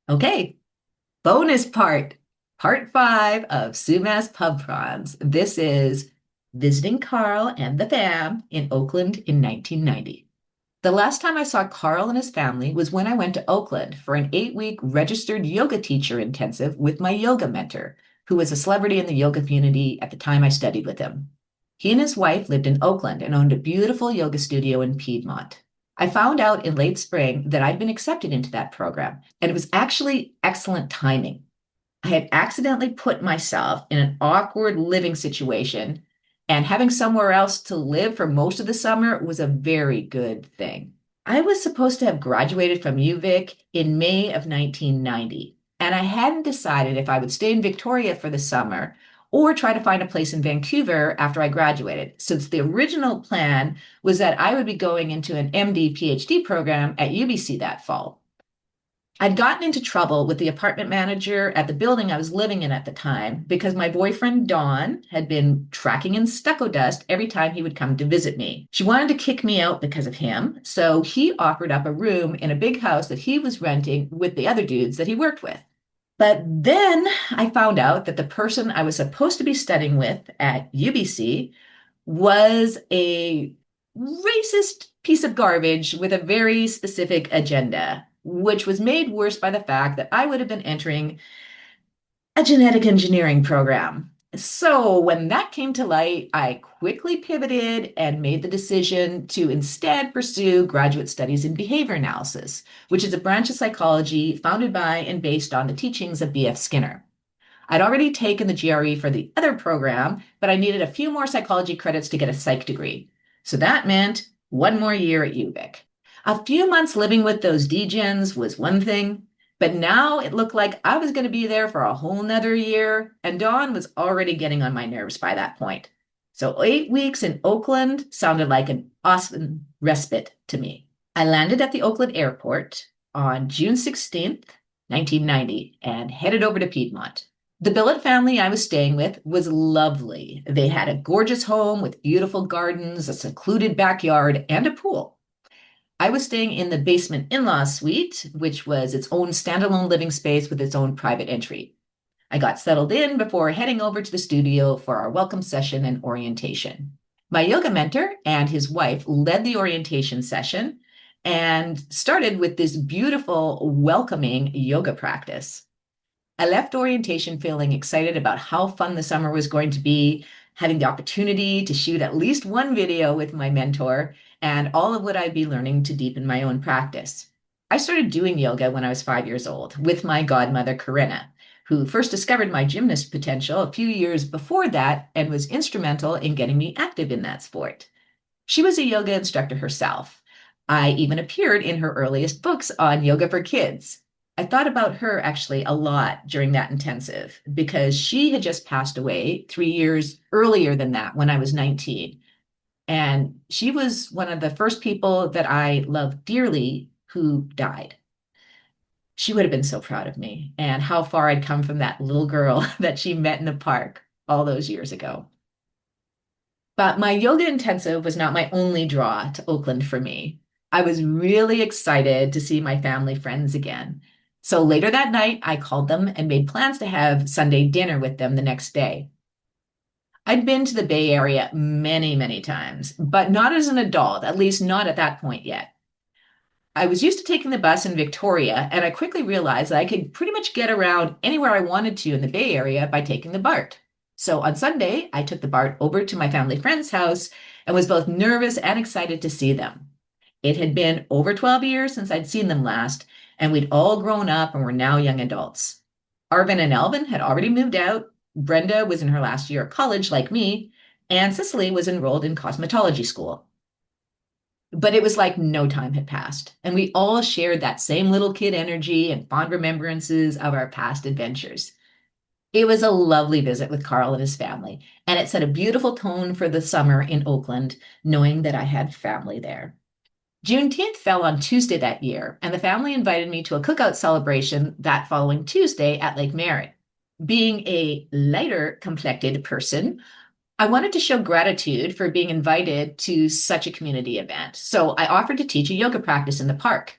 Okay, bonus part five of Sumas Pub Prawns. This is visiting Carl and the fam in Oakland in 1990. The last time I saw Carl and his family was when I went to Oakland for an 8-week registered yoga teacher intensive with my yoga mentor, who was a celebrity in the yoga community at the time I studied with him. He and his wife lived in Oakland and owned a beautiful yoga studio in Piedmont. I found out in late spring that I'd been accepted into that program, and it was actually excellent timing. I had accidentally put myself in an awkward living situation, and having somewhere else to live for most of the summer was a very good thing. I was supposed to have graduated from UVic in May of 1990, and I hadn't decided if I would stay in Victoria for the summer or try to find a place in Vancouver after I graduated, since the original plan was that I would be going into an MD PhD program at UBC that fall. I'd gotten into trouble with the apartment manager at the building I was living in at the time because my boyfriend, Don, had been tracking in stucco dust every time he would come to visit me. She wanted to kick me out because of him, so he offered up a room in a big house that he was renting with the other dudes that he worked with. But then I found out that the person I was supposed to be studying with at UBC was a racist piece of garbage with a very specific agenda, which was made worse by the fact that I would have been entering a genetic engineering program. So when that came to light, I quickly pivoted and made the decision to instead pursue graduate studies in behavior analysis, which is a branch of psychology founded by and based on the teachings of B.F. Skinner. I'd already taken the GRE for the other program, but I needed a few more psychology credits to get a psych degree. So that meant one more year at UVic. A few months living with those degens was one thing, but now it looked like I was going to be there for a whole nother year, and Dawn was already getting on my nerves by that point. So 8 weeks in Oakland sounded like an awesome respite to me. I landed at the Oakland airport on June 16th, 1990, and headed over to Piedmont. The billet family I was staying with was lovely. They had a gorgeous home with beautiful gardens, a secluded backyard, and a pool. I was staying in the basement in-law suite, which was its own standalone living space with its own private entry. I got settled in before heading over to the studio for our welcome session and orientation. My yoga mentor and his wife led the orientation session and started with this beautiful, welcoming yoga practice. I left orientation feeling excited about how fun the summer was going to be, having the opportunity to shoot at least one video with my mentor, and all of what I'd be learning to deepen my own practice. I started doing yoga when I was 5 years old with my godmother, Corinna, who first discovered my gymnast potential a few years before that and was instrumental in getting me active in that sport. She was a yoga instructor herself. I even appeared in her earliest books on yoga for kids. I thought about her actually a lot during that intensive because she had just passed away 3 years earlier than that when I was 19. And she was one of the first people that I loved dearly who died. She would have been so proud of me and how far I'd come from that little girl that she met in a park all those years ago. But my yoga intensive was not my only draw to Oakland for me. I was really excited to see my family friends again. So later that night, I called them and made plans to have Sunday dinner with them the next day. I'd been to the Bay Area many, many times, but not as an adult, at least not at that point yet. I was used to taking the bus in Victoria, and I quickly realized that I could pretty much get around anywhere I wanted to in the Bay Area by taking the BART. So on Sunday, I took the BART over to my family friend's house and was both nervous and excited to see them. It had been over 12 years since I'd seen them last, and we'd all grown up and were now young adults. Arvin and Elvin had already moved out. Brenda was in her last year of college, like me, and Cicely was enrolled in cosmetology school. But it was like no time had passed, and we all shared that same little kid energy and fond remembrances of our past adventures. It was a lovely visit with Carl and his family, and it set a beautiful tone for the summer in Oakland, knowing that I had family there. Juneteenth fell on Tuesday that year, and the family invited me to a cookout celebration that following Tuesday at Lake Merritt. Being a lighter complected person, I wanted to show gratitude for being invited to such a community event, so I offered to teach a yoga practice in the park.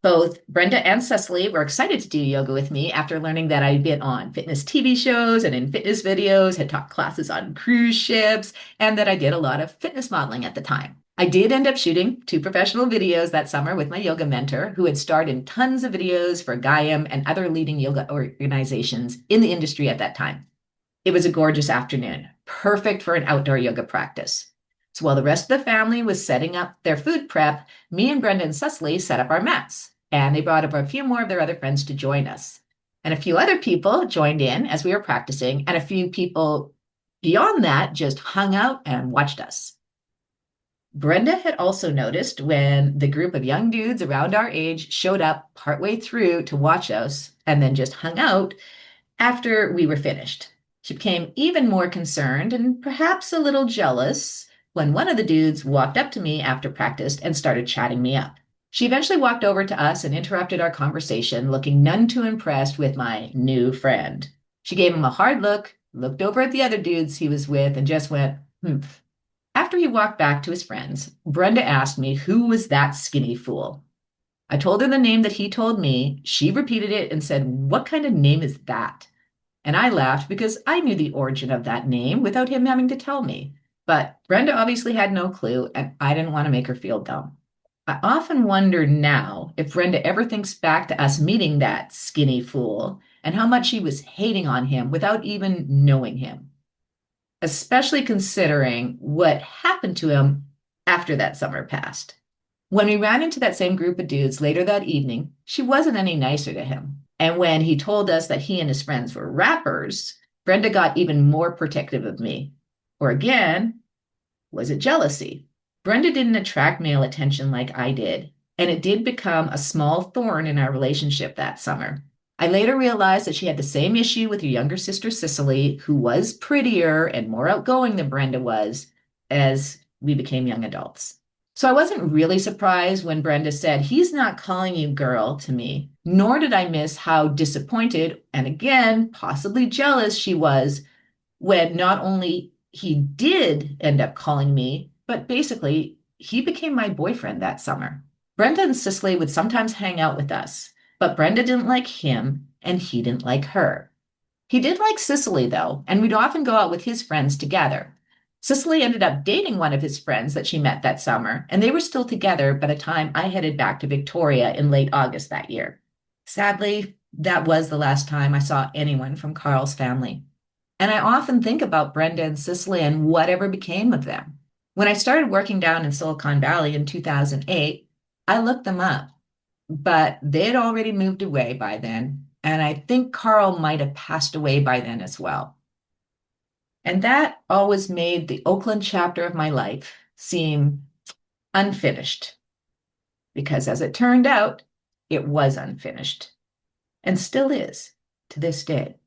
Both Brenda and Cecily were excited to do yoga with me after learning that I'd been on fitness TV shows and in fitness videos, had taught classes on cruise ships, and that I did a lot of fitness modeling at the time. I did end up shooting two professional videos that summer with my yoga mentor, who had starred in tons of videos for Gaiam and other leading yoga organizations in the industry at that time. It was a gorgeous afternoon, perfect for an outdoor yoga practice. So while the rest of the family was setting up their food prep, me and Brenda and Cecily set up our mats, and they brought over a few more of their other friends to join us. And a few other people joined in as we were practicing, and a few people beyond that just hung out and watched us. Brenda had also noticed when the group of young dudes around our age showed up partway through to watch us and then just hung out after we were finished. She became even more concerned and perhaps a little jealous when one of the dudes walked up to me after practice and started chatting me up. She eventually walked over to us and interrupted our conversation, looking none too impressed with my new friend. She gave him a hard look, looked over at the other dudes he was with, and just went, hmm. After he walked back to his friends, Brenda asked me who was that skinny fool. I told her the name that he told me. She repeated it and said, "What kind of name is that?" And I laughed because I knew the origin of that name without him having to tell me. But Brenda obviously had no clue, and I didn't want to make her feel dumb. I often wonder now if Brenda ever thinks back to us meeting that skinny fool and how much she was hating on him without even knowing him, especially considering what happened to him after that summer passed. When we ran into that same group of dudes later that evening, she wasn't any nicer to him. And when he told us that he and his friends were rappers, Brenda got even more protective of me. Or again, was it jealousy? Brenda didn't attract male attention like I did, and it did become a small thorn in our relationship that summer. I later realized that she had the same issue with her younger sister Cicely, who was prettier and more outgoing than Brenda was as we became young adults. So I wasn't really surprised when Brenda said, "He's not calling you girl" to me, nor did I miss how disappointed and again, possibly jealous she was when not only he did end up calling me, but basically he became my boyfriend that summer. Brenda and Cicely would sometimes hang out with us, but Brenda didn't like him and he didn't like her. He did like Cicely, though, and we'd often go out with his friends together. Cicely ended up dating one of his friends that she met that summer, and they were still together by the time I headed back to Victoria in late August that year. Sadly, that was the last time I saw anyone from Carl's family. And I often think about Brenda and Cicely and whatever became of them. When I started working down in Silicon Valley in 2008, I looked them up, but they had already moved away by then. And I think Carl might have passed away by then as well. And that always made the Oakland chapter of my life seem unfinished, because as it turned out, it was unfinished and still is to this day.